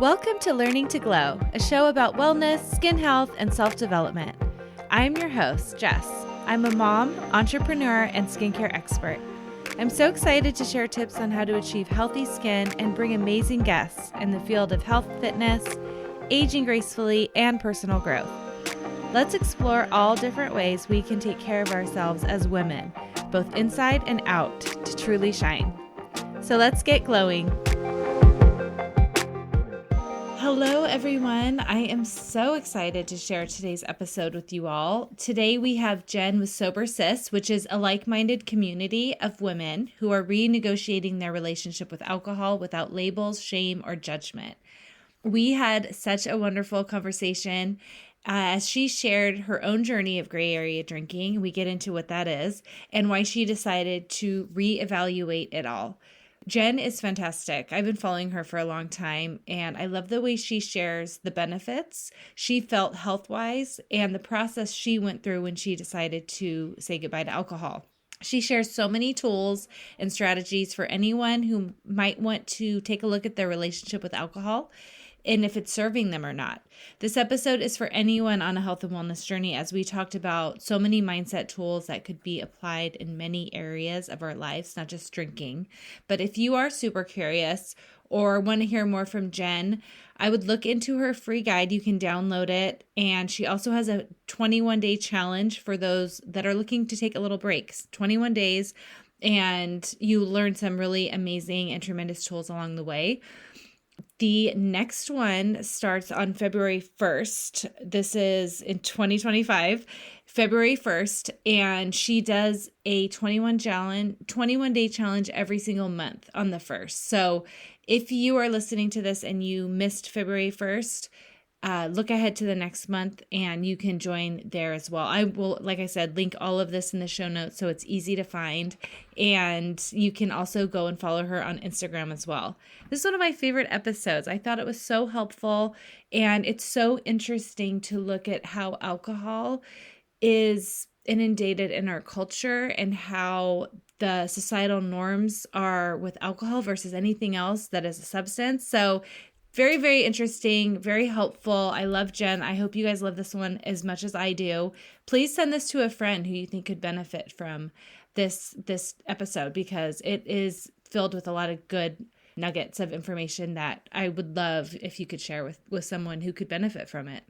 Welcome to Learning to Glow, a show about wellness, skin health, and self-development. I'm your host, Jess. I'm a mom, entrepreneur, and skincare expert. I'm so excited to share tips on how to achieve healthy skin and bring amazing guests in the field of health, fitness, aging gracefully, and personal growth. Let's explore all different ways we can take care of ourselves as women, both inside and out, to truly shine. So let's get glowing. Hello, everyone. I am so excited to share today's episode with you all. Today, we have Jenn with Sober Sis, which is a like-minded community of women who are renegotiating their relationship with alcohol without labels, shame, or judgment. We had such a wonderful conversation as she shared her own journey of gray area drinking. We get into what that is and why she decided to reevaluate it all. Jenn is fantastic. I've been following her for a long time, and I love the way she shares the benefits she felt health-wise and the process she went through when she decided to say goodbye to alcohol. She shares so many tools and strategies for anyone who might want to take a look at their relationship with alcohol and if it's serving them or not. This episode is for anyone on a health and wellness journey, as we talked about so many mindset tools that could be applied in many areas of our lives, not just drinking. But if you are super curious or want to hear more from Jenn, I would look into her free guide. You can download it. And she also has a 21-day challenge for those that are looking to take a little break. 21 days, and you learn some really amazing and tremendous tools along the way. The next one starts on February 1st. This is in 2025, February 1st, and she does a 21-day challenge every single month on the 1st. So if you are listening to this and you missed February 1st, look ahead to the next month and you can join there as well. I will, like I said, link all of this in the show notes so it's easy to find. And you can also go and follow her on Instagram as well. This is one of my favorite episodes. I thought it was so helpful, and it's so interesting to look at how alcohol is inundated in our culture and how the societal norms are with alcohol versus anything else that is a substance. So very, very interesting, very helpful. I love Jenn. I hope you guys love this one as much as I do. Please send this to a friend who you think could benefit from this episode, because it is filled with a lot of good nuggets of information that I would love if you could share with someone who could benefit from it.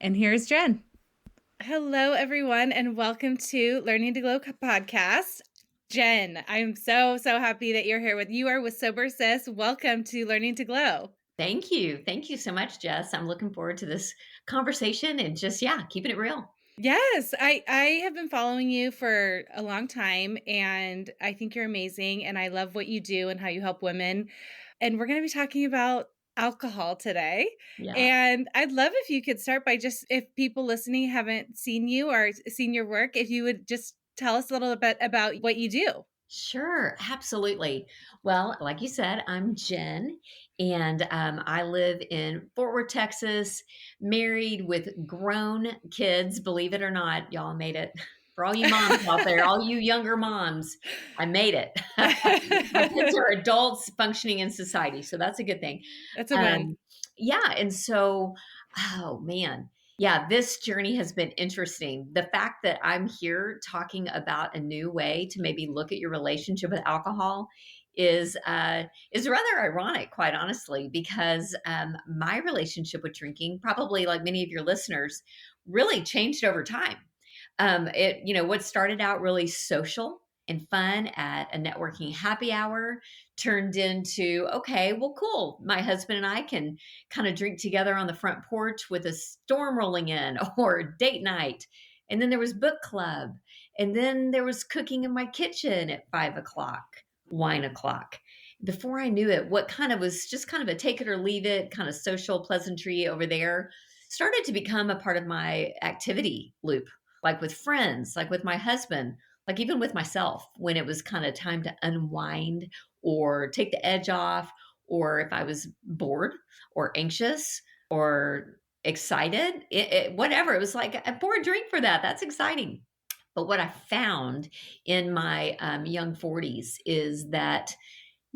And here's Jenn. Hello, everyone, and welcome to Learning to Glow podcast. Jenn, I'm so happy that you're here. You are with Sober Sis. Welcome to Learning to Glow. Thank you. Thank you so much, Jess. I'm looking forward to this conversation and just, keeping it real. Yes, I have been following you for a long time, and I think you're amazing, and I love what you do and how you help women. And we're going to be talking about alcohol today. Yeah. And I'd love if you could start by just, if people listening haven't seen you or seen your work, if you would just tell us a little bit about what you do. Sure, absolutely. Well, like you said, I'm Jenn, and I live in Fort Worth, Texas, married with grown kids. Believe it or not, y'all made it. For all you moms out there, all you younger moms, I made it. My kids are adults functioning in society, so that's a good thing. That's a win. And so, oh man. Yeah, this journey has been interesting. The fact that I'm here talking about a new way to maybe look at your relationship with alcohol is rather ironic, quite honestly, because my relationship with drinking, probably like many of your listeners, really changed over time. What started out really social and fun at a networking happy hour turned into, okay, well, cool. My husband and I can kind of drink together on the front porch with a storm rolling in, or date night. And then there was book club. And then there was cooking in my kitchen at 5:00, wine o'clock. Before I knew it, what kind of was just kind of a take it or leave it kind of social pleasantry over there started to become a part of my activity loop, like with friends, like with my husband, like even with myself, when it was kind of time to unwind or take the edge off, or if I was bored or anxious or excited, whatever. It was like, I pour a drink for that. That's exciting. But what I found in my young 40s is that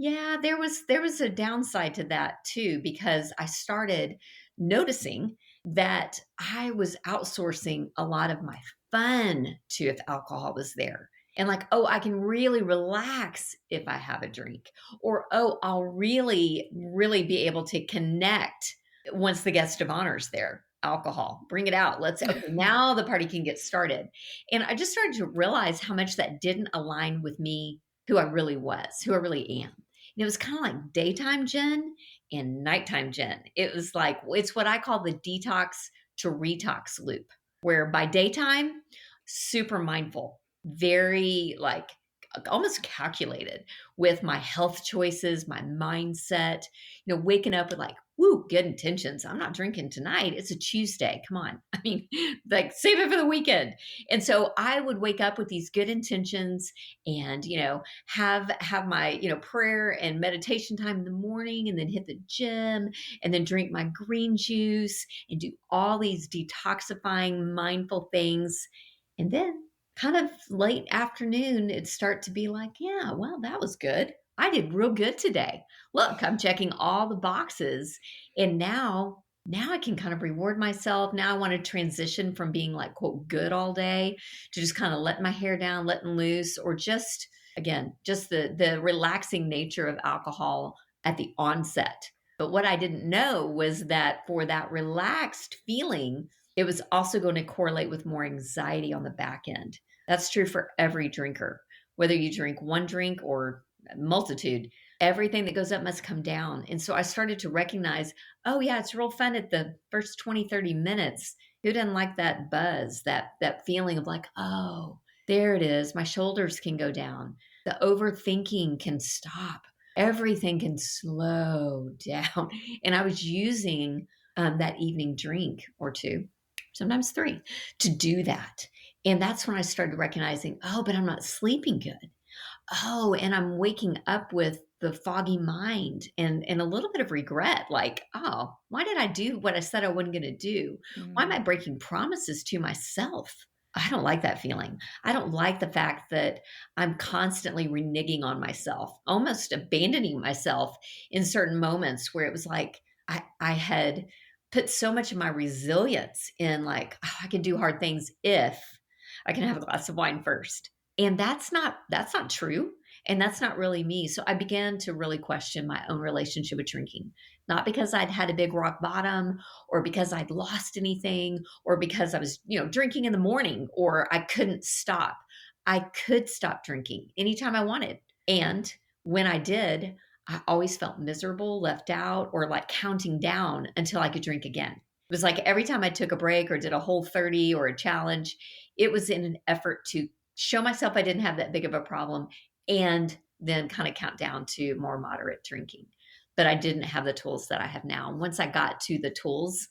Yeah, there was a downside to that too, because I started noticing that I was outsourcing a lot of my fun to if alcohol was there. And like, oh, I can really relax if I have a drink. Or, oh, I'll really, really be able to connect once the guest of honor is there. Alcohol, bring it out. Let's, okay, now the party can get started. And I just started to realize how much that didn't align with me, who I really was, who I really am. And it was kind of like daytime Jen and nighttime Jen. It was like, it's what I call the detox to retox loop, where by daytime, super mindful, very like almost calculated with my health choices, my mindset, waking up with like, woo, good intentions. I'm not drinking tonight. It's a Tuesday. Come on. I mean, like save it for the weekend. And so I would wake up with these good intentions and, have my, prayer and meditation time in the morning and then hit the gym and then drink my green juice and do all these detoxifying mindful things. And then kind of late afternoon, it'd start to be like, yeah, well, that was good. I did real good today. Look, I'm checking all the boxes. And now I can kind of reward myself. Now I want to transition from being like, quote, good all day to just kind of letting my hair down, letting loose, or just, again, just the relaxing nature of alcohol at the onset. But what I didn't know was that for that relaxed feeling, it was also going to correlate with more anxiety on the back end. That's true for every drinker, whether you drink one drink or a multitude. Everything that goes up must come down. And so I started to recognize, oh yeah, it's real fun at the first 20, 30 minutes. Who doesn't like that buzz, that feeling of like, oh, there it is. My shoulders can go down. The overthinking can stop. Everything can slow down. And I was using that evening drink or two, sometimes three, to do that. And that's when I started recognizing, oh, but I'm not sleeping good. Oh, and I'm waking up with the foggy mind and a little bit of regret, like, oh, why did I do what I said I wasn't going to do? Why am I breaking promises to myself? I don't like that feeling. I don't like the fact that I'm constantly reneging on myself, almost abandoning myself in certain moments where it was like I had put so much of my resilience in like, oh, I can do hard things if I can have a glass of wine first. And that's not true. And that's not really me. So I began to really question my own relationship with drinking, not because I'd had a big rock bottom or because I'd lost anything or because I was, drinking in the morning or I couldn't stop. I could stop drinking anytime I wanted. And when I did, I always felt miserable, left out, or like counting down until I could drink again. It was like every time I took a break or did a whole 30 or a challenge, it was in an effort to show myself I didn't have that big of a problem and then kind of count down to more moderate drinking. But I didn't have the tools that I have now. Once I got to the tools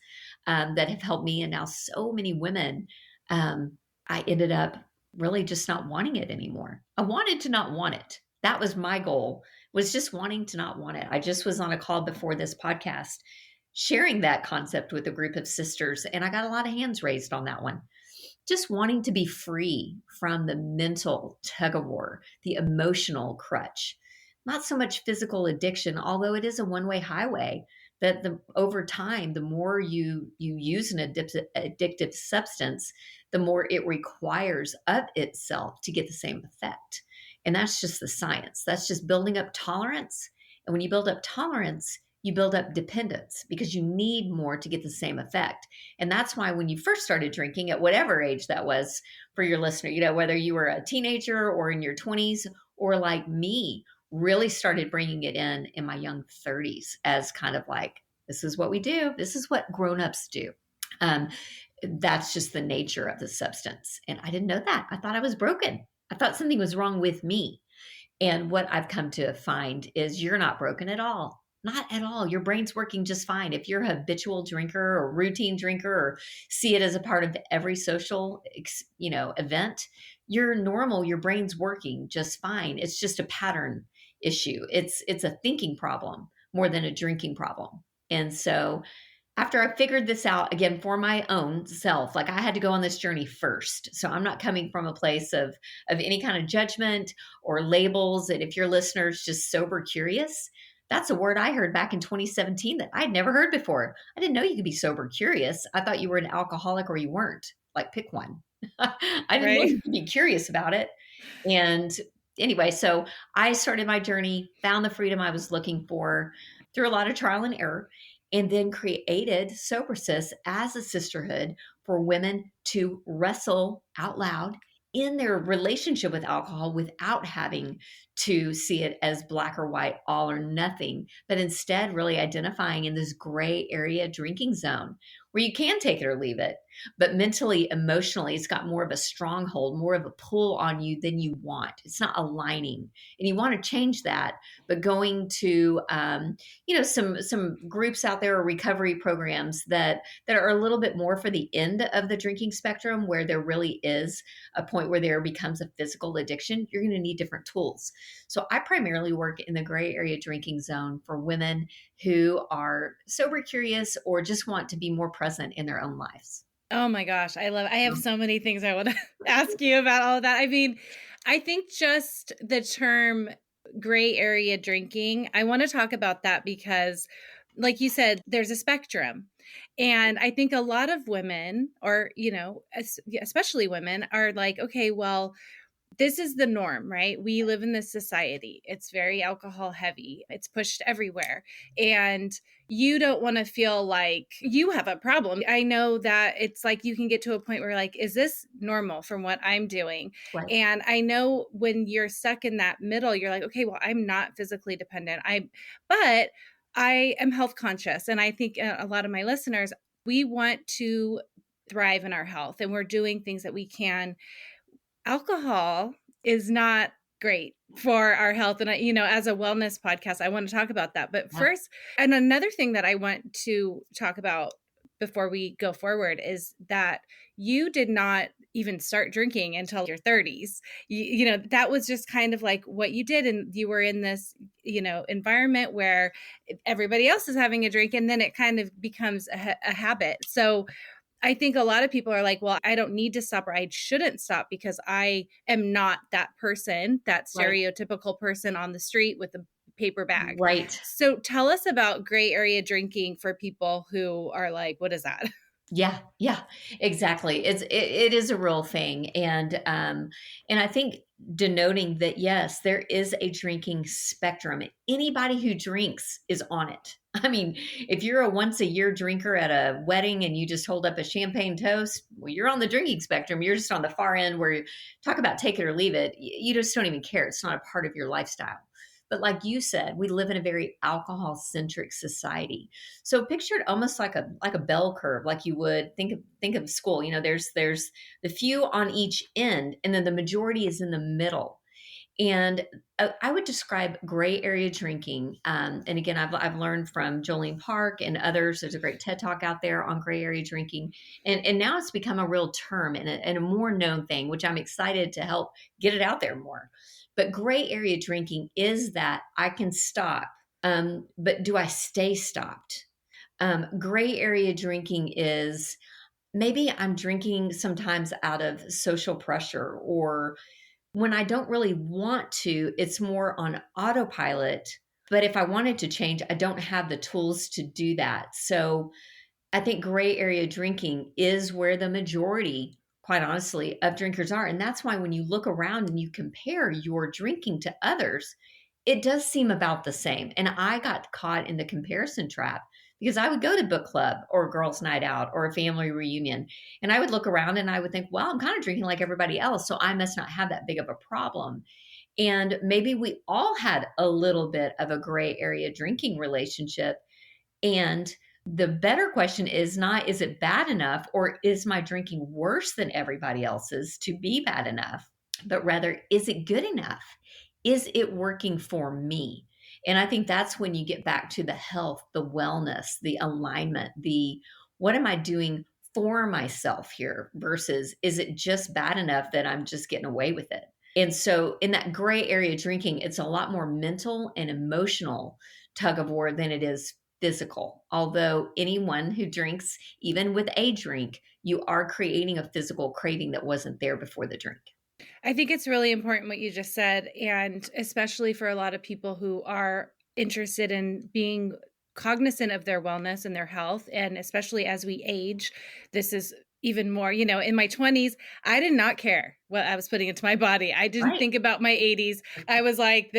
that have helped me and now so many women, I ended up really just not wanting it anymore. I wanted to not want it. That was my goal, was just wanting to not want it. I just was on a call before this podcast sharing that concept with a group of sisters, and I got a lot of hands raised on that one. Just wanting to be free from the mental tug of war, the emotional crutch, not so much physical addiction, although it is a one-way highway. That over time, the more you use an addictive substance, the more it requires of itself to get the same effect. And that's just the science. That's just building up tolerance. And when you build up tolerance, you build up dependence because you need more to get the same effect. And that's why when you first started drinking, at whatever age that was for your listener, whether you were a teenager or in your 20s or like me, really started bringing it in my young 30s as kind of like, this is what we do. This is what grown-ups do. That's just the nature of the substance. And I didn't know that. I thought I was broken. I thought something was wrong with me. And what I've come to find is you're not broken at all. Not at all. Your brain's working just fine. If you're a habitual drinker or routine drinker or see it as a part of every social, event, you're normal. Your brain's working just fine. It's just a pattern issue. It's a thinking problem more than a drinking problem. And so after I figured this out again for my own self, like I had to go on this journey first. So I'm not coming from a place of any kind of judgment or labels. And if your listeners just sober curious, that's a word I heard back in 2017 that I'd never heard before. I didn't know you could be sober curious. I thought you were an alcoholic or you weren't. Like pick one. I didn't know Right. you could be curious about it. And anyway, so I started my journey, found the freedom I was looking for through a lot of trial and error, and then created Sober Sis as a sisterhood for women to wrestle out loud in their relationship with alcohol without having to see it as black or white, all or nothing, but instead really identifying in this gray area drinking zone where you can take it or leave it. But mentally, emotionally, it's got more of a stronghold, more of a pull on you than you want. It's not aligning. And you want to change that, but going to some groups out there or recovery programs that are a little bit more for the end of the drinking spectrum, where there really is a point where there becomes a physical addiction, you're going to need different tools. So I primarily work in the gray area drinking zone for women who are sober curious or just want to be more present in their own lives. Oh my gosh, I have so many things I want to ask you about all of that. I mean, I think just the term gray area drinking, I want to talk about that because, like you said, there's a spectrum. And I think a lot of women, or, especially women, are like, okay, well, this is the norm, right? We live in this society. It's very alcohol heavy. It's pushed everywhere. And you don't want to feel like you have a problem. I know that it's like you can get to a point where like, is this normal from what I'm doing? Right. And I know when you're stuck in that middle, you're like, okay, well, I'm not physically dependent. But I am health conscious. And I think a lot of my listeners, we want to thrive in our health, and we're doing things that we can. Alcohol is not great for our health. And, as a wellness podcast, I want to talk about that. But Yeah. first, and another thing that I want to talk about before we go forward is that you did not even start drinking until your 30s. That was just kind of like what you did. And you were in this, environment where everybody else is having a drink, and then it kind of becomes a habit. So I think a lot of people are like, well, I don't need to stop, or I shouldn't stop because I am not that person, that Right. stereotypical person on the street with a paper bag. Right. So tell us about gray area drinking for people who are like, what is that? Yeah, exactly. It is a real thing, and I think denoting that yes, there is a drinking spectrum. Anybody who drinks is on it. I mean, if you're a once a year drinker at a wedding and you just hold up a champagne toast, well, you're on the drinking spectrum. You're just on the far end where you talk about take it or leave it. You just don't even care. It's not a part of your lifestyle. But like you said, we live in a very alcohol centric society. So picture it almost like a bell curve, like you would think of school. There's the few on each end, and then the majority is in the middle. And I would describe gray area drinking. And again, I've learned from Jolene Park and others. There's a great TED talk out there on gray area drinking, and now it's become a real term and a more known thing, which I'm excited to help get it out there more. But gray area drinking is that I can stop, but do I stay stopped? Gray area drinking is maybe I'm drinking sometimes out of social pressure, or when I don't really want to, it's more on autopilot. But if I wanted to change, I don't have the tools to do that. So I think gray area drinking is where the majority, quite honestly, of drinkers are. And that's why when you look around and you compare your drinking to others, it does seem about the same. And I got caught in the comparison trap because I would go to book club or girls' night out or a family reunion, and I would look around and I would think, well, I'm kind of drinking like everybody else, so I must not have that big of a problem. And maybe we all had a little bit of a gray area drinking relationship. And the better question is not, is it bad enough, or is my drinking worse than everybody else's to be bad enough? But rather, is it good enough? Is it working for me? And I think that's when you get back to the health, the wellness, the alignment, the what am I doing for myself here versus is it just bad enough that I'm just getting away with it? And so in that gray area drinking, it's a lot more mental and emotional tug of war than it is physical. Although anyone who drinks, even with a drink, you are creating a physical craving that wasn't there before the drink. I think it's really important what you just said, and especially for a lot of people who are interested in being cognizant of their wellness and their health. And especially as we age, this is even more, in my 20s, I did not care what I was putting into my body. I didn't Right. think about my 80s. I was like,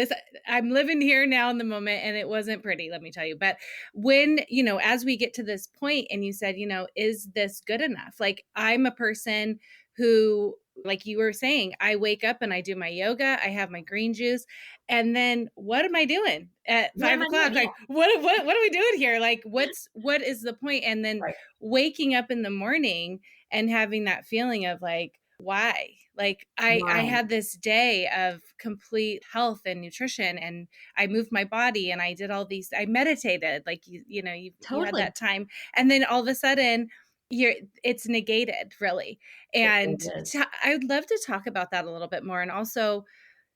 I'm living here now in the moment, and it wasn't pretty, let me tell you. But when, as we get to this point and you said, is this good enough? Like, I'm a person who, like you were saying, I wake up and I do my yoga, I have my green juice, and then what am I doing at What am 5 o'clock? I doing? Like, what are we doing here? Like, what is the point? And then Right. waking up in the morning and having that feeling of like, why? Like, I Right. had this day of complete health and nutrition, and I moved my body, and I did all these, I meditated, like, you had Totally. that time, and then all of a sudden it's negated, really. It And is. I would love to talk about that a little bit more. And also,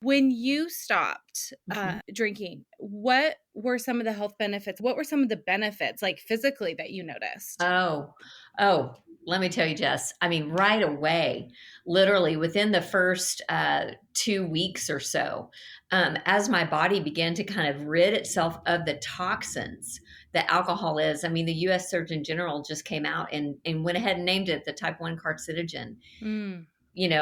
when you stopped Mhm. drinking, what were some of the health benefits? What were some of the benefits, like physically, that you noticed? Oh, oh, let me tell you, Jess. I mean, right away, literally within the first 2 weeks or so, as my body began to kind of rid itself of the toxins that alcohol is. I mean, the U.S. Surgeon General just came out and went ahead and named it the type 1 carcinogen. Mm,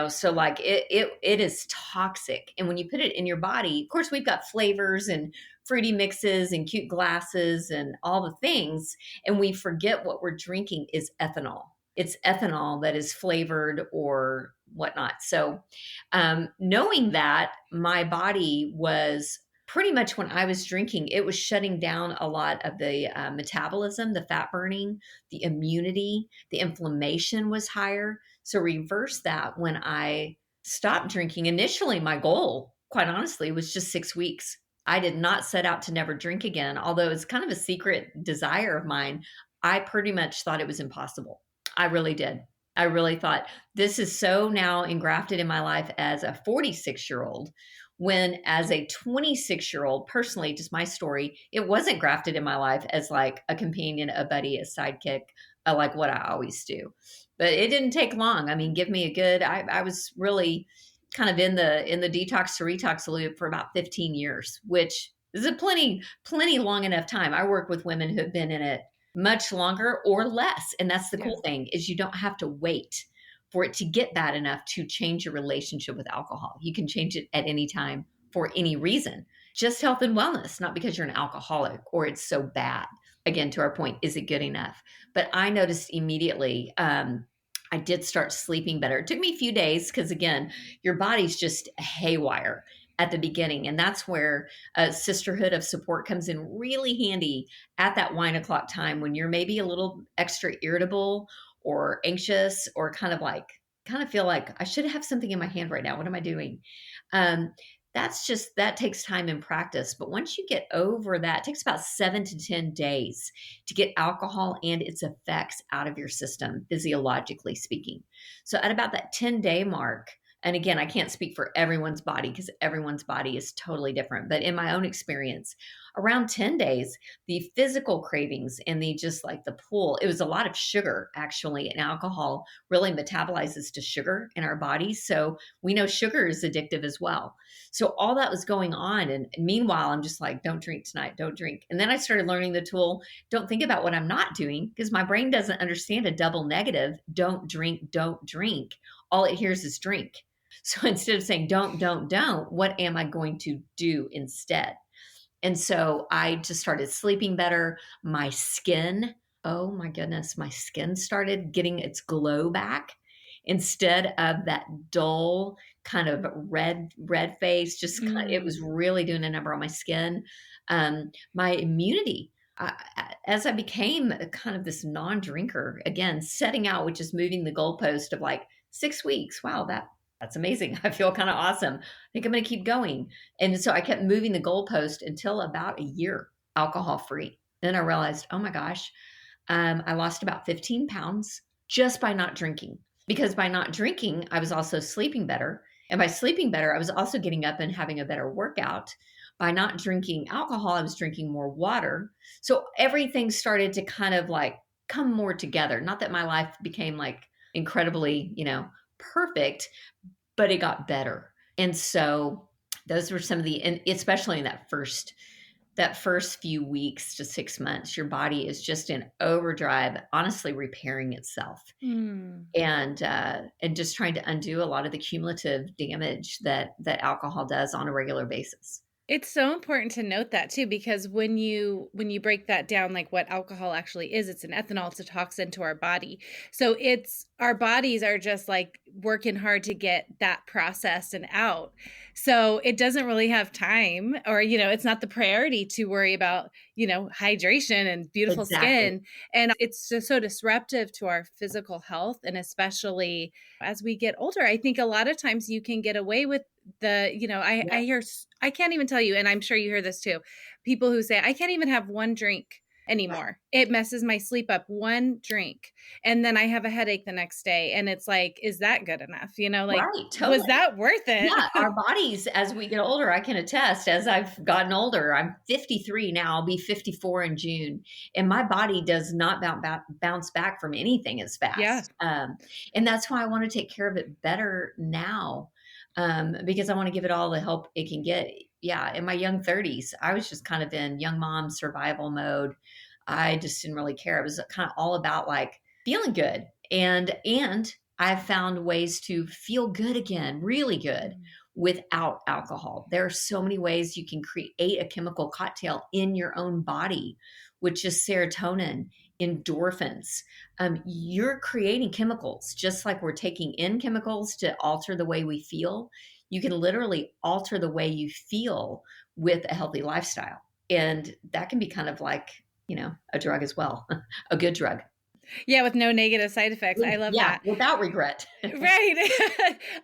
So like it is toxic, and when you put it in your body, of course we've got flavors and fruity mixes and cute glasses and all the things, and we forget what we're drinking is ethanol. It's ethanol that is flavored or whatnot. So knowing that, my body was pretty much, when I was drinking, it was shutting down a lot of the metabolism, the fat burning, the immunity, the inflammation was higher. So reverse that when I stopped drinking. Initially, my goal, quite honestly, was just 6 weeks. I did not set out to never drink again, although it's kind of a secret desire of mine. I pretty much thought it was impossible. I really did. I really thought this is so now engrafted in my life as a 46-year-old, when as a 26-year-old, personally, just my story, it wasn't grafted in my life as like a companion, a buddy, a sidekick, like what I always do. But it didn't take long. I mean, give me a good, I was really kind of in the detox to retox loop for about 15 years, which is a plenty long enough time. I work with women who have been in it much longer or less. And that's the yeah. cool thing, is you don't have to wait for it to get bad enough to change your relationship with alcohol. You can change it at any time for any reason. Just health and wellness, not because you're an alcoholic or it's so bad. Again, to our point, is it good enough? But I noticed immediately, I did start sleeping better. It took me a few days because, again, your body's just haywire at the beginning. And that's where a sisterhood of support comes in really handy at that wine o'clock time, when you're maybe a little extra irritable or anxious, or kind of feel like I should have something in my hand right now. What am I doing? Um, that takes time and practice. But once you get over that, it takes about 7 to 10 days to get alcohol and its effects out of your system, physiologically speaking. So at about that 10-day mark, and again, I can't speak for everyone's body because everyone's body is totally different, but in my own experience, around 10 days, the physical cravings and the just like the pull, it was a lot of sugar actually, and alcohol really metabolizes to sugar in our bodies. So we know sugar is addictive as well. So all that was going on. And meanwhile, I'm just like, don't drink tonight, don't drink. And then I started learning the tool, don't think about what I'm not doing, because my brain doesn't understand a double negative. Don't drink, don't drink. All it hears is drink. So instead of saying don't, what am I going to do instead? And so I just started sleeping better. My skin, oh my goodness, my skin started getting its glow back instead of that dull kind of red face. Just kind of, it Mm, was really doing a number on my skin. My immunity. As I became kind of this non-drinker, again, setting out, which is moving the goalpost of like 6 weeks. Wow, that's amazing. I feel kind of awesome. I think I'm going to keep going. And so I kept moving the goalpost until about a year, alcohol free. Then I realized, oh my gosh, I lost about 15 pounds just by not drinking. Because by not drinking, I was also sleeping better. And by sleeping better, I was also getting up and having a better workout. by not drinking alcohol, I was drinking more water. So everything started to kind of like come more together. Not that my life became like incredibly, perfect, but it got better. And so those were some of the, and especially in that first few weeks to 6 months, your body is just in overdrive, honestly repairing itself, Hmm. and just trying to undo a lot of the cumulative damage that alcohol does on a regular basis. It's so important to note that too, because when you break that down, like what alcohol actually is, it's an ethanol, it's a toxin to our body. So it's our bodies are just like working hard to get that processed and out. So it doesn't really have time, or it's not the priority to worry about, hydration and beautiful Exactly. skin. And it's just so disruptive to our physical health. And especially as we get older, I think a lot of times you can get away with I Yep. hear, I can't even tell you, and I'm sure you hear this too, people who say, I can't even have one drink Right. anymore. It messes my sleep up. One drink. And then I have a headache the next day. And it's like, is that good enough? Like, Right. was Totally. that worth Yeah, it? our bodies, as we get older, I can attest, as I've gotten older, I'm 53 now, I'll be 54 in June, and my body does not bounce back from anything as Yeah. fast. And that's why I want to take care of it better now, because I want to give it all the help it can get. Yeah, in my young 30s, I was just kind of in young mom survival mode. I just didn't really care. It was kind of all about like feeling good, and I've found ways to feel good again, really good, Mm. without alcohol. There are so many ways you can create a chemical cocktail in your own body, which is serotonin, endorphins. You're creating chemicals just like we're taking in chemicals to alter the way we feel. You can literally alter the way you feel with a healthy lifestyle. And that can be kind of like, a drug as well, a good drug. Yeah, with no negative side effects. I love Yeah, that. without regret. Right.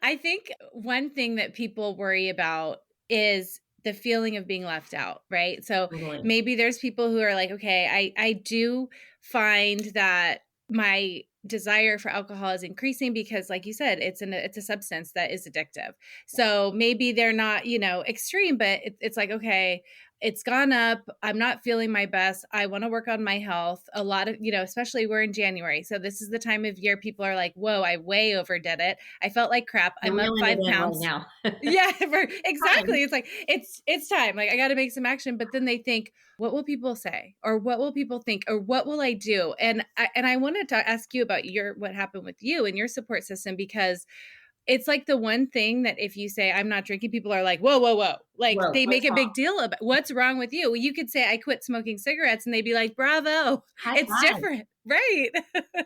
I think one thing that people worry about is the feeling of being left out, right? So Totally. maybe there's people who are like, okay, I do find that my desire for alcohol is increasing because like you said, it's a substance that is addictive. So maybe they're not, extreme, but it's like, okay, it's gone up. I'm not feeling my best. I want to work on my health. A lot of, especially we're in January. So this is the time of year people are like, whoa, I way overdid it. I felt like crap. You're I'm up reeling it five in right pounds. now. Yeah, Time. exactly. It's like it's time. Like I got to make some action. But then they think, what will people say, or what will people think, or what will I do? And I wanted to ask you about what happened with you and your support system because it's like the one thing that if you say I'm not drinking, people are like, whoa, whoa, whoa. Like Whoa, they make what's a wrong? big deal about what's wrong with you. Well, you could say I quit smoking cigarettes and they'd be like, bravo, High it's five. different. Right.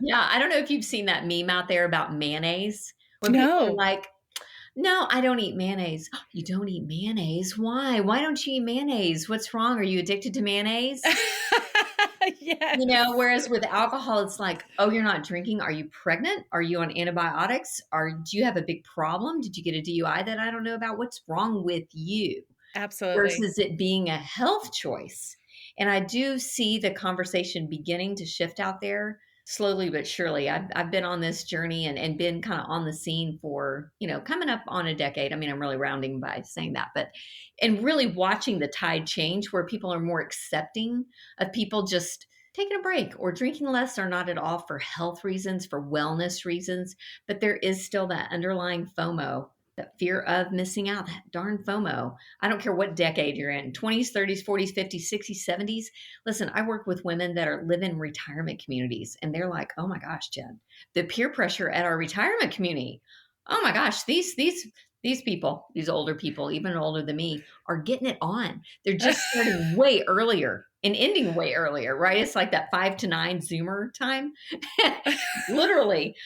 Yeah, I don't know if you've seen that meme out there about mayonnaise. When people are No. like, "No, I don't eat mayonnaise." "You don't eat mayonnaise? Why? Why don't you eat mayonnaise? What's wrong? Are you addicted to mayonnaise?" Yes. Whereas with alcohol, it's like, "Oh, you're not drinking? Are you pregnant? Are you on antibiotics? Do you have a big problem? Did you get a DUI that I don't know about? What's wrong with you?" Absolutely. Versus it being a health choice. And I do see the conversation beginning to shift out there slowly but surely. I've been on this journey and been kind of on the scene for, coming up on a decade. I mean, I'm really rounding by saying that, but, and really watching the tide change where people are more accepting of people just taking a break or drinking less or not at all for health reasons, for wellness reasons. But there is still that underlying FOMO, that fear of missing out, that darn FOMO. I don't care what decade you're in, 20s, 30s, 40s, 50s, 60s, 70s. Listen, I work with women that live in retirement communities and they're like, "Oh my gosh, Jen, the peer pressure at our retirement community. Oh my gosh, these people, these older people, even older than me, are getting it on. They're just starting way earlier and ending way earlier, right? It's like that 5 to 9 Zoomer time, literally.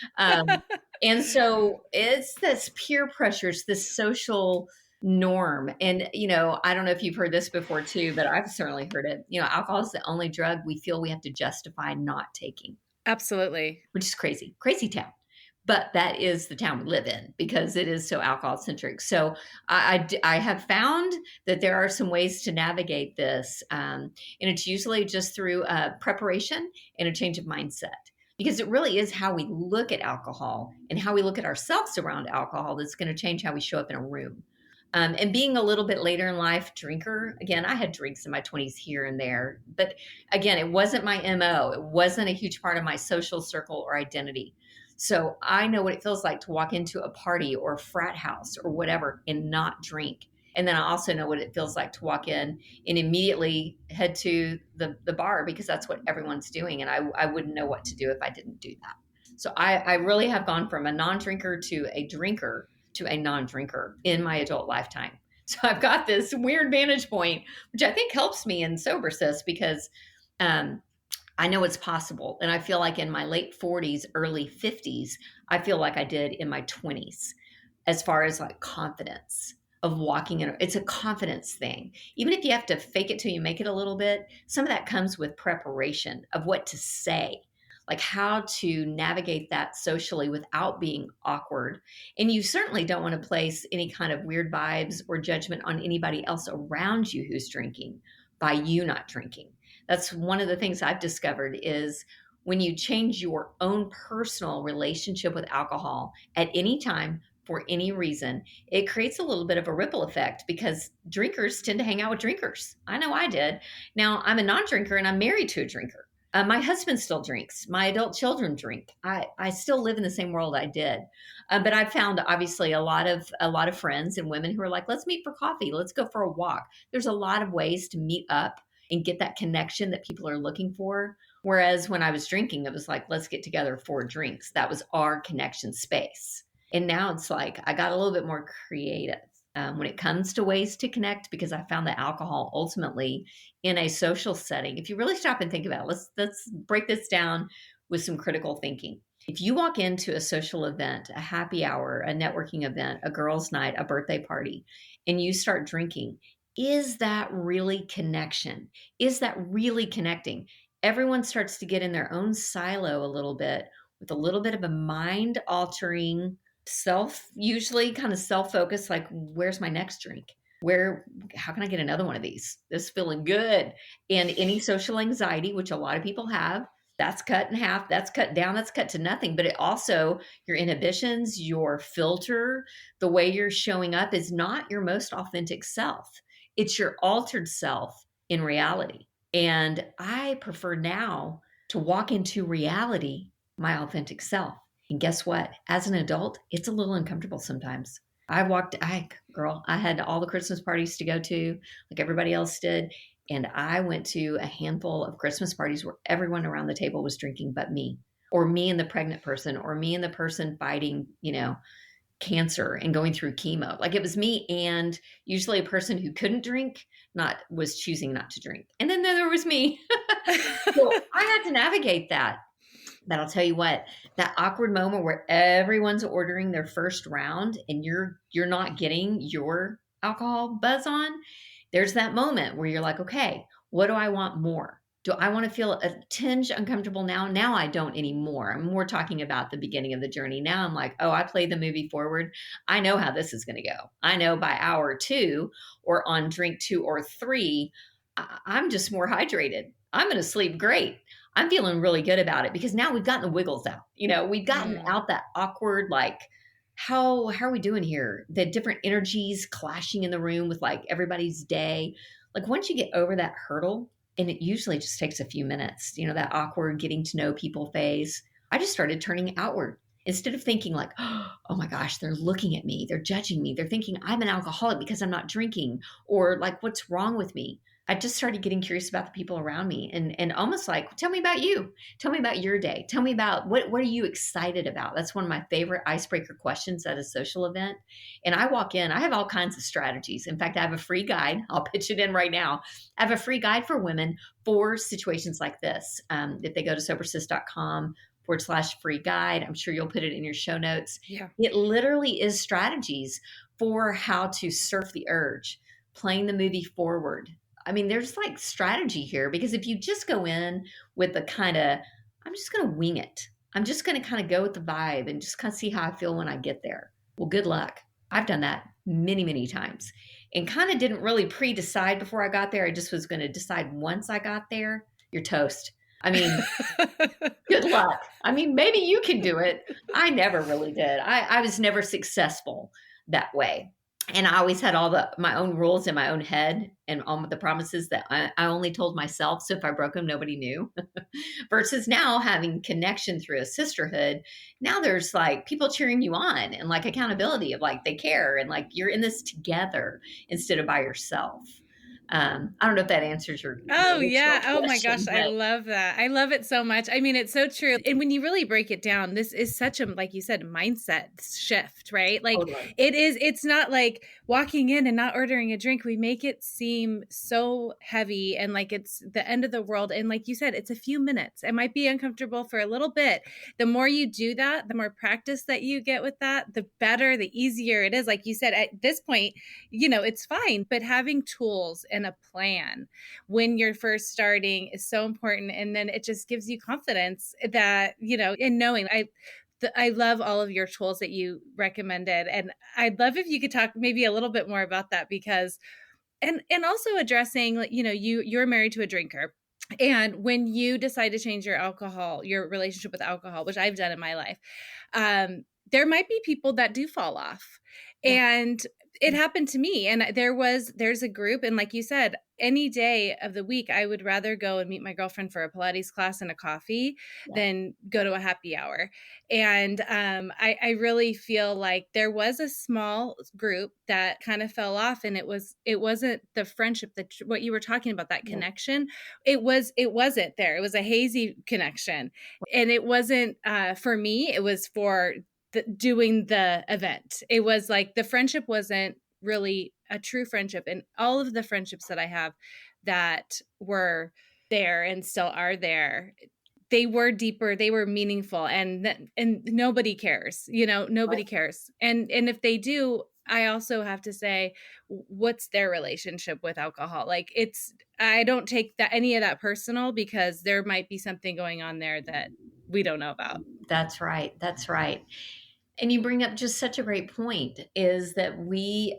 And so it's this peer pressure, it's this social norm. And, I don't know if you've heard this before too, but I've certainly heard it. Alcohol is the only drug we feel we have to justify not taking, Absolutely. which is crazy, crazy town. But that is the town we live in because it is so alcohol centric. So I have found that there are some ways to navigate this. And it's usually just through preparation and a change of mindset, because it really is how we look at alcohol and how we look at ourselves around alcohol that's going to change how we show up in a room. And being a little bit later in life drinker, again, I had drinks in my 20s here and there, but again, it wasn't my MO. It wasn't a huge part of my social circle or identity. So I know what it feels like to walk into a party or a frat house or whatever and not drink. And then I also know what it feels like to walk in and immediately head to the bar because that's what everyone's doing. And I wouldn't know what to do if I didn't do that. So I really have gone from a non-drinker to a drinker to a non-drinker in my adult lifetime. So I've got this weird vantage point, which I think helps me in Sober Sis because I know it's possible. And I feel like in my late 40s, early 50s, I feel like I did in my 20s as far as like confidence of walking in. It's a confidence thing. Even if you have to fake it till you make it a little bit, some of that comes with preparation of what to say, like how to navigate that socially without being awkward. And you certainly don't want to place any kind of weird vibes or judgment on anybody else around you who's drinking by you not drinking. That's one of the things I've discovered is when you change your own personal relationship with alcohol at any time for any reason, it creates a little bit of a ripple effect because drinkers tend to hang out with drinkers. I know I did. Now I'm a non-drinker and I'm married to a drinker. My husband still drinks. My adult children drink. I still live in the same world I did, but I've found obviously a lot of friends and women who are like, let's meet for coffee. Let's go for a walk. There's a lot of ways to meet up and get that connection that people are looking for. Whereas when I was drinking, it was like, let's get together for drinks. That was our connection space. And now it's like I got a little bit more creative when it comes to ways to connect because I found that alcohol ultimately in a social setting, if you really stop and think about it, let's break this down with some critical thinking. If you walk into a social event, a happy hour, a networking event, a girls' night, a birthday party, and you start drinking, is that really connection? Is that really connecting? Everyone starts to get in their own silo a little bit with a little bit of a mind altering usually kind of self-focused, like, where's my next drink? How can I get another one of these? This is feeling good. And any social anxiety, which a lot of people have, that's cut in half, that's cut down, that's cut to nothing. But it also, your inhibitions, your filter, the way you're showing up is not your most authentic self. It's your altered self in reality. And I prefer now to walk into reality, my authentic self. And guess what? As an adult, it's a little uncomfortable sometimes. I had all the Christmas parties to go to, like everybody else did. And I went to a handful of Christmas parties where everyone around the table was drinking but me, or me and the pregnant person, or me and the person fighting, cancer and going through chemo. Like it was me and usually a person who couldn't drink, was choosing not to drink. And then there was me. So I had to navigate that. But I'll tell you what, that awkward moment where everyone's ordering their first round and you're not getting your alcohol buzz on, there's that moment where you're like, okay, what do I want more? Do I want to feel a tinge uncomfortable now? Now I don't anymore. I'm more talking about the beginning of the journey. Now I'm like, oh, I played the movie forward. I know how this is going to go. I know by hour 2 or on drink 2 or 3, I'm just more hydrated. I'm going to sleep great. I'm feeling really good about it because now we've gotten the wiggles out. We've gotten out that awkward, like, how are we doing here? The different energies clashing in the room with like everybody's day. Like once you get over that hurdle, and it usually just takes a few minutes, that awkward getting to know people phase, I just started turning outward. Instead of thinking like, oh my gosh, they're looking at me, they're judging me, they're thinking I'm an alcoholic because I'm not drinking, or like, what's wrong with me? I just started getting curious about the people around me and almost like, tell me about you. Tell me about your day. Tell me about what are you excited about? That's one of my favorite icebreaker questions at a social event. And I walk in, I have all kinds of strategies. In fact, I have a free guide. I'll pitch it in right now. I have a free guide for women for situations like this. If they go to sobersis.com/free guide, I'm sure you'll put it in your show notes. Yeah. It literally is strategies for how to surf the urge, playing the movie forward. I mean, there's like strategy here because if you just go in with the kind of, I'm just going to wing it. I'm just going to kind of go with the vibe and just kind of see how I feel when I get there. Well, good luck. I've done that many, many times and kind of didn't really pre-decide before I got there. I just was going to decide once I got there, you're toast. I mean, good luck. I mean, maybe you can do it. I never really did. I was never successful that way. And I always had all my own rules in my own head and all the promises that I only told myself. So if I broke them, nobody knew. Versus now having connection through a sisterhood. Now there's like people cheering you on and like accountability of like they care and like you're in this together instead of by yourself. I don't know if that answers your Oh, original yeah. Oh my gosh. question, I but love that. I love it so much. I mean, it's so true. And when you really break it down, this is such a, like you said, mindset shift, right? Like totally it's not like walking in and not ordering a drink. We make it seem so heavy and like it's the end of the world. And like you said, it's a few minutes. It might be uncomfortable for a little bit. The more you do that, the more practice that you get with that, the better, the easier it is. Like you said, at this point, it's fine, but having tools and a plan when you're first starting is so important. And then it just gives you confidence that, in knowing I love all of your tools that you recommended. And I'd love if you could talk maybe a little bit more about that because, and also addressing, you're married to a drinker. And when you decide to change your relationship with alcohol, which I've done in my life, there might be people that do fall off. yeah. And it happened to me. And there's a group. And like you said, any day of the week, I would rather go and meet my girlfriend for a Pilates class and a coffee Yeah. than go to a happy hour. And I really feel like there was a small group that kind of fell off, and it wasn't the friendship, that what you were talking about, that Yeah. connection. It wasn't there. It was a hazy connection, and it wasn't for me. It was for doing the event. It was like the friendship wasn't really a true friendship. And all of the friendships that I have that were there and still are there, they were deeper, they were meaningful, and nobody cares, nobody Right. cares. And if they do, I also have to say, what's their relationship with alcohol? Like I don't take any of that personal, because there might be something going on there that we don't know about. That's right. That's right. And you bring up just such a great point is that we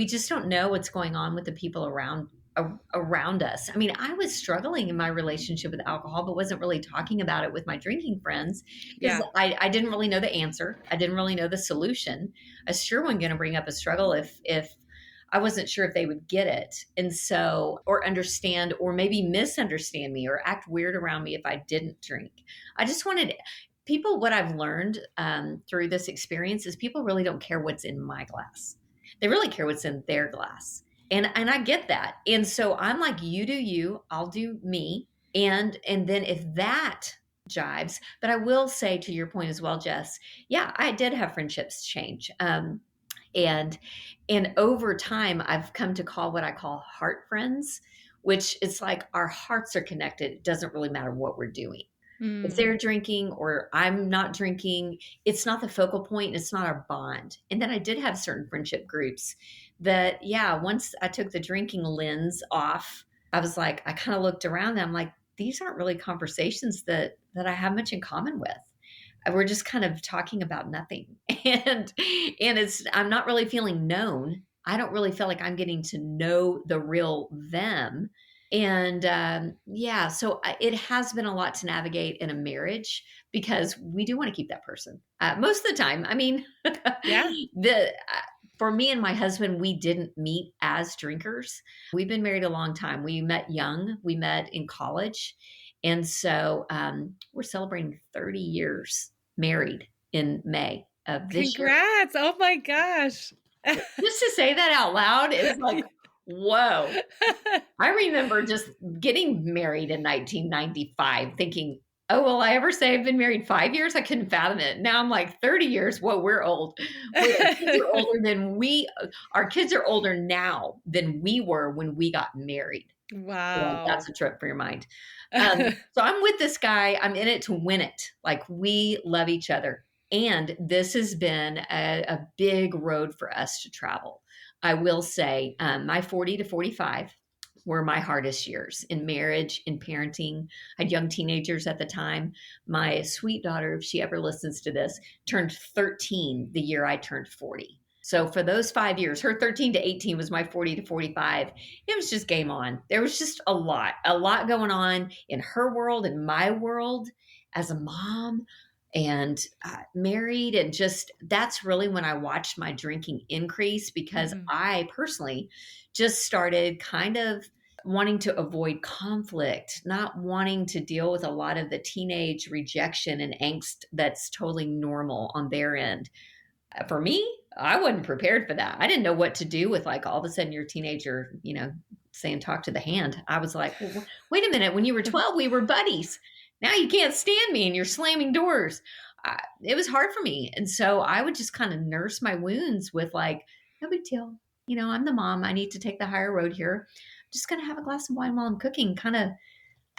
just don't know what's going on with the people around us. I mean, I was struggling in my relationship with alcohol, but wasn't really talking about it with my drinking friends because Yeah. I didn't really know the answer. I didn't really know the solution. I sure wasn't going to bring up a struggle if I wasn't sure if they would get it. And so, or understand, or maybe misunderstand me or act weird around me if I didn't drink. I just wanted people, what I've learned through this experience is people really don't care what's in my glass. They really care what's in their glass. And I get that. And so I'm like, you do you, I'll do me. And then if that jives, but I will say to your point as well, Jess, yeah, I did have friendships change. And and over time I've come to call what I call heart friends, which is like our hearts are connected. It doesn't really matter what we're doing. If Mm. they're drinking or I'm not drinking, it's not the focal point and it's not our bond. And then I did have certain friendship groups that, yeah, once I took the drinking lens off, I was like, I kind of looked around and I'm like, these aren't really conversations that I have much in common with. We're just kind of talking about nothing. And it's I'm not really feeling known. I don't really feel like I'm getting to know the real them. And yeah, so it has been a lot to navigate in a marriage because we do want to keep that person most of the time. I mean, Yeah. the for me and my husband, we didn't meet as drinkers. We've been married a long time. We met young. We met in college, and so we're celebrating 30 years married in May of this year. Congrats. Oh my gosh. Just to say that out loud is like, whoa. I remember just getting married in 1995 thinking, oh, will I ever say I've been married 5 years? I couldn't fathom it. Now I'm like 30 years. Whoa, we're old. Our kids are older our kids are older now than we were when we got married. Yeah, Wow. that's a trip for your mind. So I'm with this guy. I'm in it to win it. Like we love each other. And this has been a big road for us to travel. I will say my 40 to 45 were my hardest years in marriage, in parenting. I had young teenagers at the time. My sweet daughter, if she ever listens to this, turned 13 the year I turned 40. So for those 5 years, her 13 to 18 was my 40 to 45. It was just game on. There was just a lot going on in her world, in my world as a mom. and married, and just that's really when I watched my drinking increase, because Mhm. I personally just started kind of wanting to avoid conflict, not wanting to deal with a lot of the teenage rejection and angst that's totally normal on their end. For me, I wasn't prepared for that. I didn't know what to do with, like, all of a sudden your teenager, saying talk to the hand. I was like, well, wait a minute. When you were 12, we were buddies. Now you can't stand me and you're slamming doors. It was hard for me. And so I would just kind of nurse my wounds with, like, no big deal. I'm the mom. I need to take the higher road here. I'm just going to have a glass of wine while I'm cooking, kind of.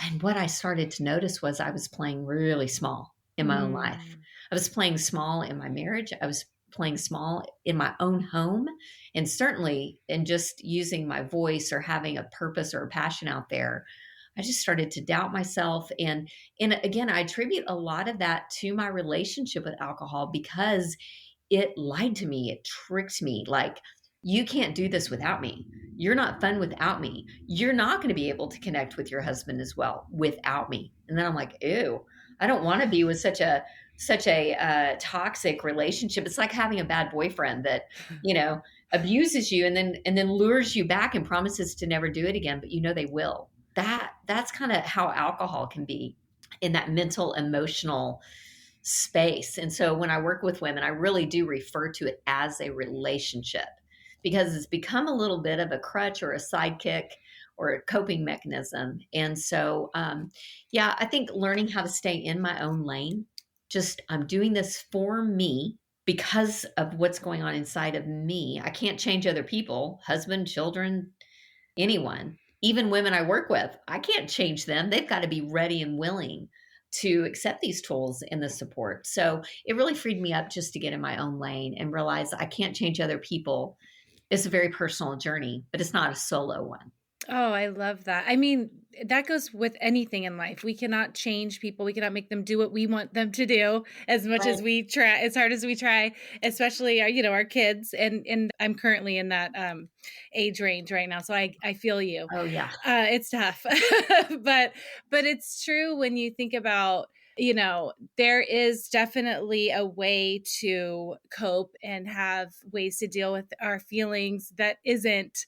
And what I started to notice was I was playing really small in my own life. Mm. I was playing small in my marriage. I was playing small in my own home. And certainly in just using my voice or having a purpose or a passion out there, I just started to doubt myself. And again, I attribute a lot of that to my relationship with alcohol, because it lied to me. It tricked me. Like, you can't do this without me. You're not fun without me. You're not going to be able to connect with your husband as well without me. And then I'm like, ew, I don't want to be with such a toxic relationship. It's like having a bad boyfriend that, you know, abuses you and then lures you back and promises to never do it again, but they will. That's kind of how alcohol can be in that mental, emotional space. And so when I work with women, I really do refer to it as a relationship, because it's become a little bit of a crutch or a sidekick or a coping mechanism. And so, yeah, I think learning how to stay in my own lane, just I'm doing this for me because of what's going on inside of me. I can't change other people, husband, children, anyone, even women I work with. I can't change them. They've got to be ready and willing to accept these tools and the support. So it really freed me up just to get in my own lane and realize I can't change other people. It's a very personal journey, but it's not a solo one. Oh, I love that. I mean, that goes with anything in life. We cannot change people. We cannot make them do what we want them to do as much Right. as we try, as hard as we try, especially our kids. And I'm currently in that age range right now. So I feel you. Oh, yeah. It's tough. but but it's true when you think about there is definitely a way to cope and have ways to deal with our feelings that isn't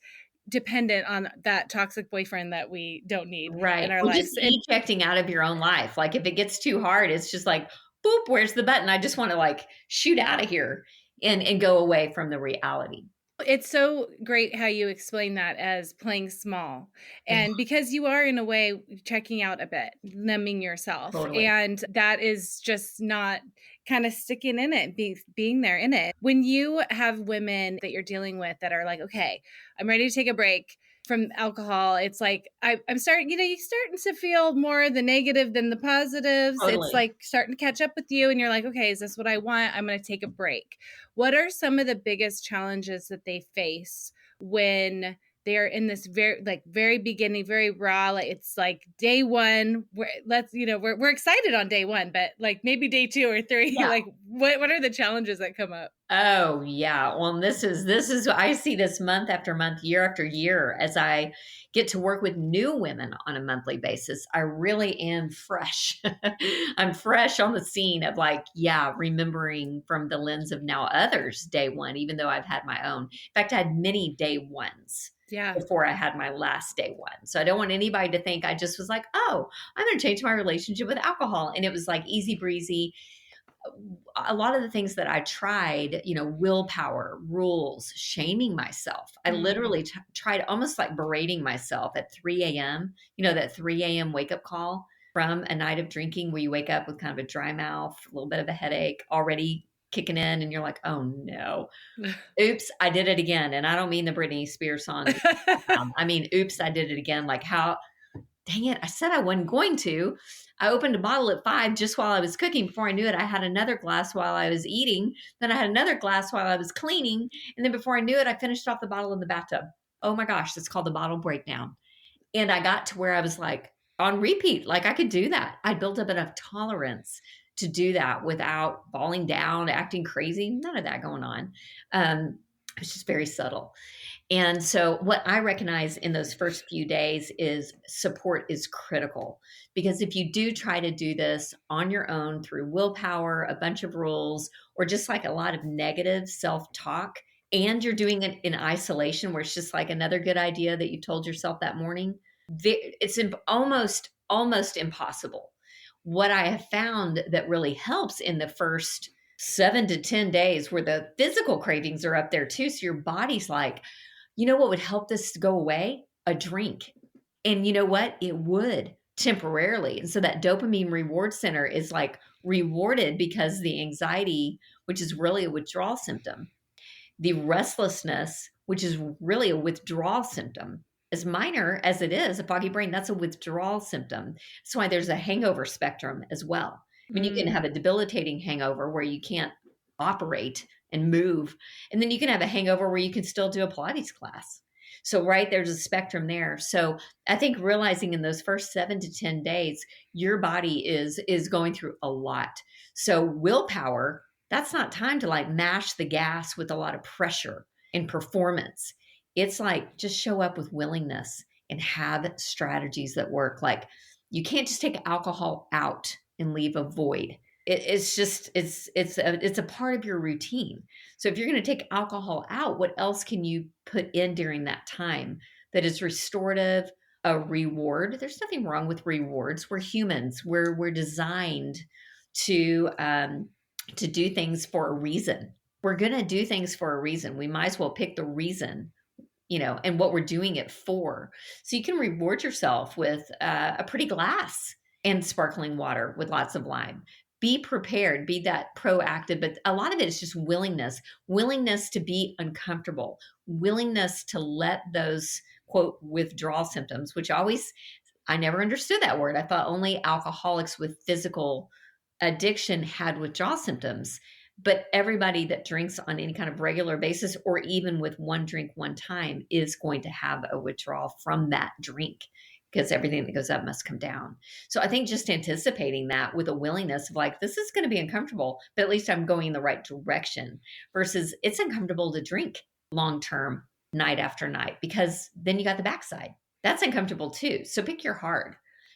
dependent on that toxic boyfriend that we don't need in Right. our Or just lives. And ejecting out of your own life. Like, if it gets too hard, it's just like, boop, where's the button? I just want to, like, shoot out of here and go away from the reality. it's so great how you explain that as playing small. And because you are in a way checking out a bit, numbing yourself. Totally. And that is just not kind of sticking in it, being there in it. When you have women that you're dealing with that are like, okay, I'm ready to take a break from alcohol, it's like I'm starting, you're starting to feel more the negative than the positives. It's Totally. like starting to catch up with you, and you're like, okay, is this what I want? I'm going to take a break. What are some of the biggest challenges that they face when they're in this very beginning, very raw, like it's like day one, we're excited on day one, but like maybe day two or three, Yeah. like what are the challenges that come up? Oh, yeah. Well, this is I see this month after month, year after year, as I get to work with new women on a monthly basis. I really am fresh. I'm fresh on the scene of, like, yeah, remembering from the lens of now others day one, even though I've had my own. In fact, I had many day ones Yeah. before I had my last day one. So I don't want anybody to think I just was like, oh, I'm going to change my relationship with alcohol. And it was like easy breezy. A lot of the things that I tried, willpower, rules, shaming myself. I Mm. literally tried, almost like berating myself at 3 a.m., that 3 a.m. wake up call from a night of drinking where you wake up with kind of a dry mouth, a little bit of a headache already kicking in. And you're like, oh no, oops, I did it again. And I don't mean the Britney Spears song. I mean, oops, I did it again. Like, how, dang it, I said I wasn't going to. I opened a bottle at 5 just while I was cooking. Before I knew it, I had another glass while I was eating. Then I had another glass while I was cleaning. And then before I knew it, I finished off the bottle in the bathtub. Oh my gosh, that's called the bottle breakdown. And I got to where I was like on repeat, like I could do that. I built up enough tolerance to do that without falling down, acting crazy, none of that going on. It was just very subtle. And so, what I recognize in those first few days is support is critical. Because if you do try to do this on your own through willpower, a bunch of rules, or just like a lot of negative self talk, and you're doing it in isolation where it's just like another good idea that you told yourself that morning, it's almost impossible. What I have found that really helps in the first 7 to 10 days, where the physical cravings are up there too. So your body's like, you know what would help this to go away? A drink. And you know what? It would temporarily. And so that dopamine reward center is like rewarded because the anxiety, which is really a withdrawal symptom, the restlessness, which is really a withdrawal symptom, as minor as it is, a foggy brain, that's a withdrawal symptom. That's why there's a hangover spectrum as well. I mean, you can have a debilitating hangover where you can't operate and move. And then you can have a hangover where you can still do a Pilates class. So, right, there's a spectrum there. So, I think realizing in those first 7 to 10 days, your body is going through a lot. So, willpower, that's not time to like mash the gas with a lot of pressure and performance. It's like just show up with willingness and have strategies that work. Like you can't just take alcohol out and leave a void. It's just it's a part of your routine. So if you're going to take alcohol out, what else can you put in during that time that is restorative, a reward? There's nothing wrong with rewards. We're humans. We're designed to do things for a reason. We're going to do things for a reason. We might as well pick the reason, and what we're doing it for. So you can reward yourself with a pretty glass and sparkling water with lots of lime. Be prepared, be that proactive, but a lot of it is just willingness to be uncomfortable, willingness to let those quote withdrawal symptoms, which I never understood that word. I thought only alcoholics with physical addiction had withdrawal symptoms. But everybody that drinks on any kind of regular basis, or even with one drink one time, is going to have a withdrawal from that drink because everything that goes up must come down. So I think just anticipating that with a willingness of like, this is going to be uncomfortable, but at least I'm going in the right direction versus it's uncomfortable to drink long term night after night because then you got the backside. That's uncomfortable too. So pick your hard.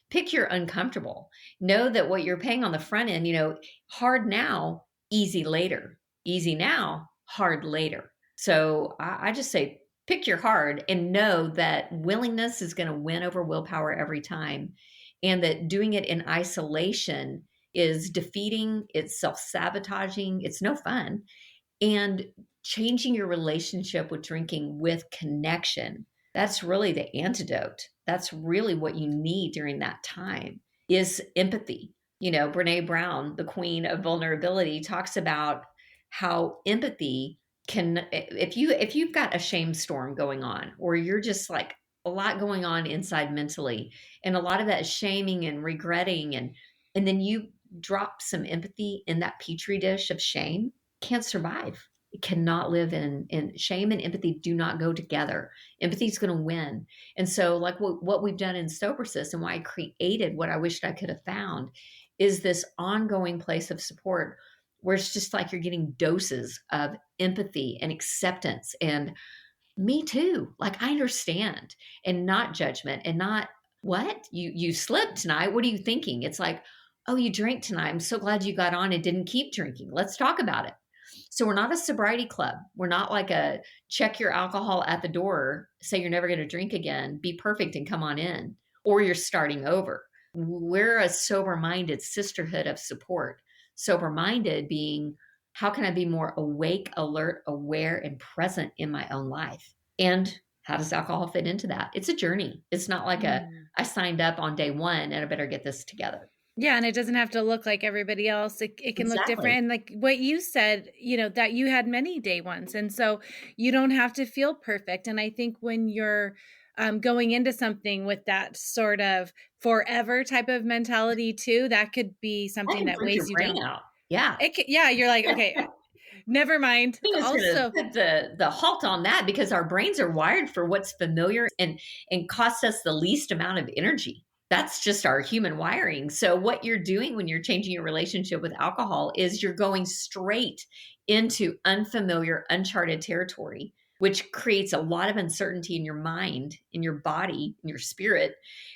Pick your uncomfortable. Know that what you're paying on the front end, hard now, easy later. Easy now, hard later. So I just say pick your hard and know that willingness is going to win over willpower every time. And that doing it in isolation is defeating, it's self-sabotaging, it's no fun. And changing your relationship with drinking with connection. That's really the antidote. That's really what you need during that time is empathy. Brene Brown, the queen of vulnerability, talks about how empathy can, if you've got a shame storm going on, or you're just like a lot going on inside mentally, and a lot of that is shaming and regretting, and then you drop some empathy in that petri dish of shame, can't survive. It cannot live in shame and empathy do not go together. Empathy is going to win. And so like what we've done in Sober Sis and why I created what I wished I could have found is this ongoing place of support where it's just like you're getting doses of empathy and acceptance and me too. Like I understand, and not judgment, and not what you slipped tonight. What are you thinking? It's like, oh, you drank tonight. I'm so glad you got on and didn't keep drinking. Let's talk about it. So we're not a sobriety club. We're not like a check your alcohol at the door, say you're never going to drink again, be perfect and come on in, or you're starting over. We're a sober-minded sisterhood of support. Sober-minded being, how can I be more awake, alert, aware, and present in my own life? And how does alcohol fit into that? It's a journey. It's not like I signed up on day one and I better get this together. Yeah, and it doesn't have to look like everybody else. It can look different. Exactly. And like what you said, that you had many day ones. And so you don't have to feel perfect. And I think when you're going into something with that sort of forever type of mentality too, that could be something that weighs you down. Out. Yeah. You're like, okay, never mind. Also, put the halt on that because our brains are wired for what's familiar and costs us the least amount of energy. That's just our human wiring. So what you're doing when you're changing your relationship with alcohol is you're going straight into unfamiliar, uncharted territory which creates a lot of uncertainty in your mind, in your body, in your spirit,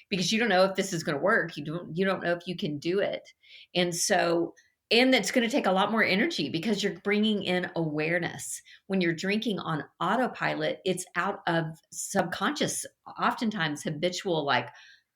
because you don't know if this is going to work. You don't know if you can do it. And so, and that's going to take a lot more energy because you're bringing in awareness. When you're drinking on autopilot, it's out of subconscious, oftentimes habitual, like,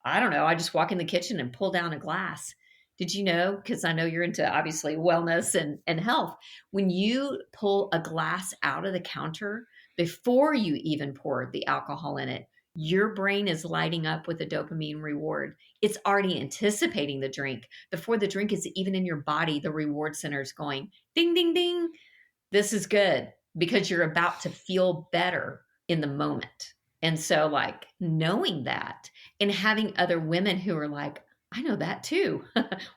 I don't know, I just walk in the kitchen and pull down a glass. Did you know? Because I know you're into obviously wellness and health. When you pull a glass out of the counter before you even pour the alcohol in it, your brain is lighting up with a dopamine reward. It's already anticipating the drink. Before the drink is even in your body, the reward center is going ding, ding, ding. This is good because you're about to feel better in the moment. And so, like, knowing that and having other women who are like, I know that too.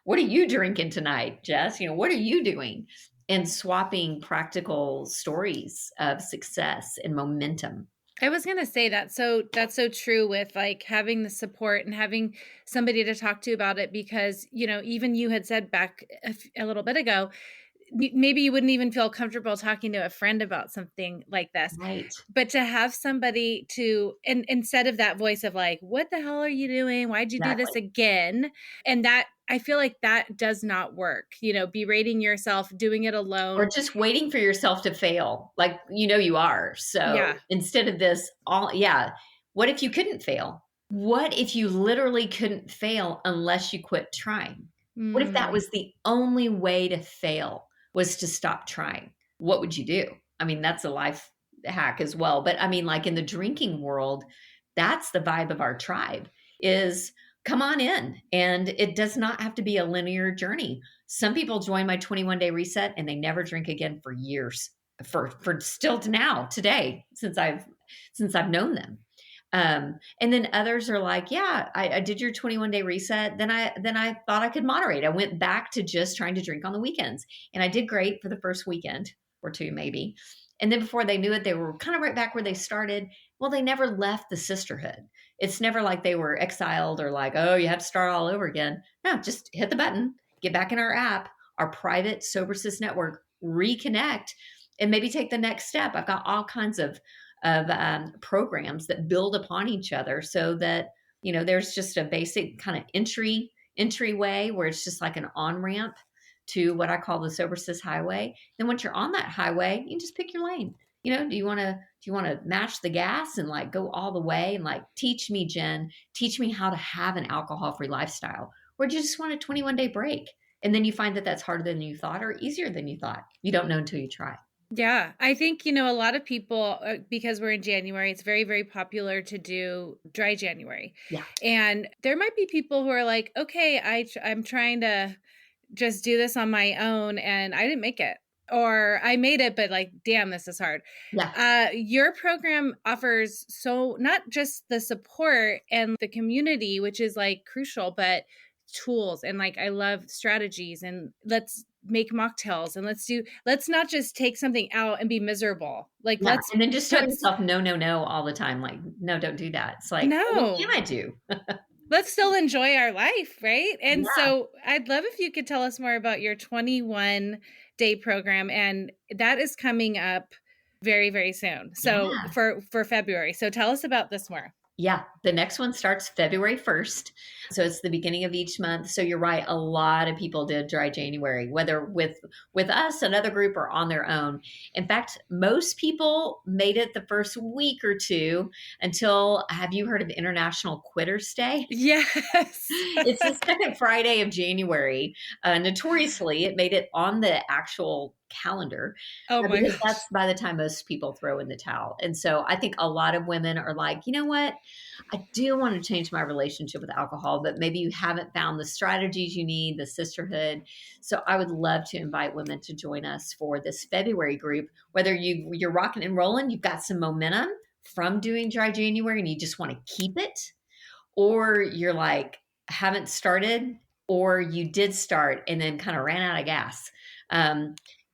What are you drinking tonight, Jess? What are you doing? And swapping practical stories of success and momentum. I was gonna say that's so true with like having the support and having somebody to talk to about it because even you had said back a little bit ago maybe you wouldn't even feel comfortable talking to a friend about something like this. Right. But to have somebody to, and instead of that voice of like, what the hell are you doing? Why'd you do Exactly. this again? And that, I feel like that does not work. Berating yourself, doing it alone. Or just waiting for yourself to fail, like you are. So Yeah. instead of this, what if you couldn't fail? What if you literally couldn't fail unless you quit trying? What if that Mm. was the only way to fail was to stop trying? What would you do? I mean, that's a life hack as well. But I mean, like in the drinking world, that's the vibe of our tribe is come on in. And it does not have to be a linear journey. Some people join my 21-day reset and they never drink again for years, for still to now, today, since I've known them. And then others are like, yeah, I did your 21-day reset. Then I thought I could moderate. I went back to just trying to drink on the weekends. And I did great for the first weekend or two, maybe. And then before they knew it, they were kind of right back where they started. Well, they never left the sisterhood. It's never like they were exiled or like, oh, you have to start all over again. No, just hit the button, get back in our app, our private Sober Sis network, reconnect, and maybe take the next step. I've got all kinds of programs that build upon each other so that there's just a basic kind of entryway where it's just like an on ramp to what I call the Sober Sis highway. Then once you're on that highway, you can just pick your lane. Do you want to match the gas and like go all the way and like teach me, Jen, teach me how to have an alcohol free lifestyle, or do you just want a 21-day break? And then you find that that's harder than you thought or easier than you thought. You don't know until you try. Yeah, I think, a lot of people, because we're in January, it's very, very popular to do dry January. Yeah. And there might be people who are like, okay, I'm trying to just do this on my own and I didn't make it. Or I made it, but like, damn, this is hard. Yeah. Your program offers not just the support and the community, which is like crucial, but tools and like I love strategies and let's make mocktails and let's not just take something out and be miserable. Like Yeah, let's and then just tell put yourself, "No, no, no," all the time, like, "No, don't do that." It's like, "Well, what no. can I do?" Let's still enjoy our life, right? And Yeah, so I'd love if you could tell us more about your 21-day program and that is coming up very, very soon. So yeah. for February. So tell us about this more. Yeah, the next one starts February 1st. So it's the beginning of each month. So you're right, a lot of people did dry January, whether with us, another group, or on their own. In fact, most people made it the first week or two until, have you heard of International Quitters Day? Yes. It's the second Friday of January. Notoriously, it made it on the actual calendar Oh my because gosh. that's by the time most people throw in the towel. And so I think a lot of women are like, you know what? I do want to change my relationship with alcohol, but maybe you haven't found the strategies you need, the sisterhood. So I would love to invite women to join us for this February group. Whether you're rocking and rolling, you've got some momentum from doing dry January and you just want to keep it, or you're like, haven't started, or you did start and then kind of ran out of gas.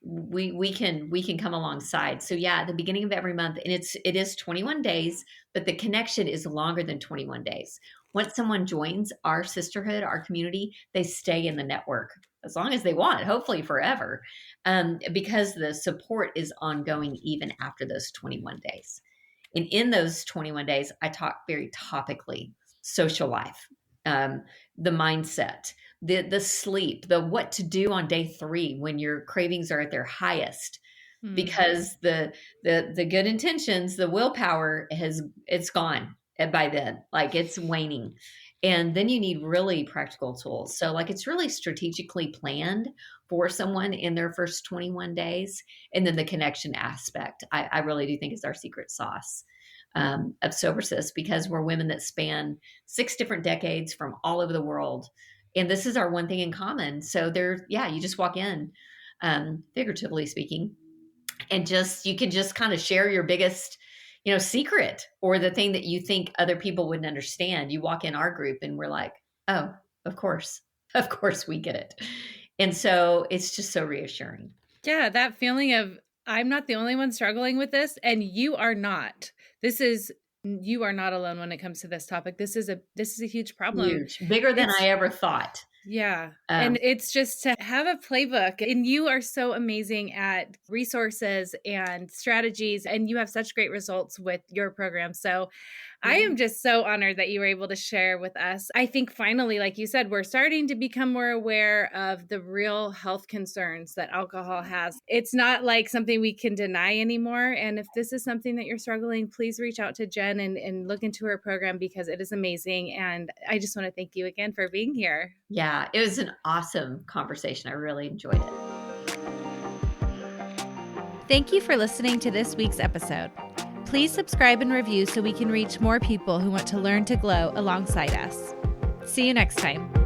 we can come alongside. So yeah, at the beginning of every month, and it is 21 days, but the connection is longer than 21 days. Once someone joins our sisterhood, our community, they stay in the network as long as they want, hopefully forever, because the support is ongoing even after those 21 days. And in those 21 days, I talk very topically: social life, the mindset, the sleep, the what to do on day 3 when your cravings are at their highest, Mm. because the good intentions, the willpower it's gone by then, like it's waning. And then you need really practical tools. So like it's really strategically planned for someone in their first 21 days. And then the connection aspect, I really do think is our secret sauce of Sober Sis, because we're women that span 6 different decades from all over the world. And this is our one thing in common. So there, yeah, you just walk in, figuratively speaking, and you can just kind of share your biggest, secret, or the thing that you think other people wouldn't understand. You walk in our group and we're like, oh, of course, of course we get it. And so it's just so reassuring. Yeah, that feeling of I'm not the only one struggling with this, and you are not. You are not alone when it comes to this topic. This is a huge problem. Huge, bigger than I ever thought. Yeah. And it's just to have a playbook, and you are so amazing at resources and strategies, and you have such great results with your program. So I am just so honored that you were able to share with us. I think finally, like you said, we're starting to become more aware of the real health concerns that alcohol has. It's not like something we can deny anymore. And if this is something that you're struggling, please reach out to Jenn and look into her program, because it is amazing. And I just want to thank you again for being here. Yeah, it was an awesome conversation. I really enjoyed it. Thank you for listening to this week's episode. Please subscribe and review so we can reach more people who want to learn to glow alongside us. See you next time.